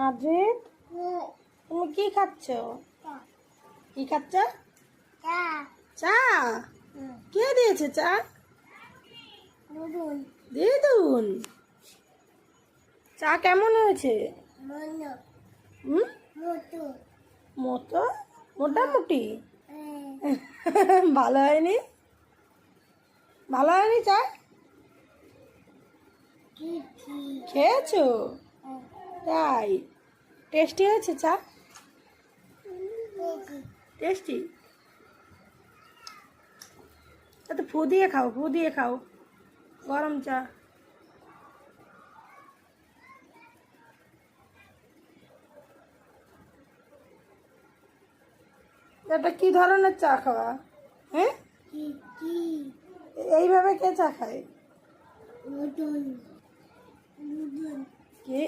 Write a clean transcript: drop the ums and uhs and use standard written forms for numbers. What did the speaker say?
আজিত, তুমি কি খাচ্ছ? কি খাচ্ছ? চা। কে দিয়েছে চা? দিদুন। চা কেমন হয়েছে? মতো মোটামুটি। ভালো হয়নি? ভালো হয়নি চা? খেয়েছো? তাই? টেস্টি হয়েছে চা? টেস্টি। তো ফু দিয়ে খাও, ফু দিয়ে খাও গরম চা। এটা কি ধরনের চা খাওয়া? হ্যাঁ, এইভাবে কে চা খায়? কে?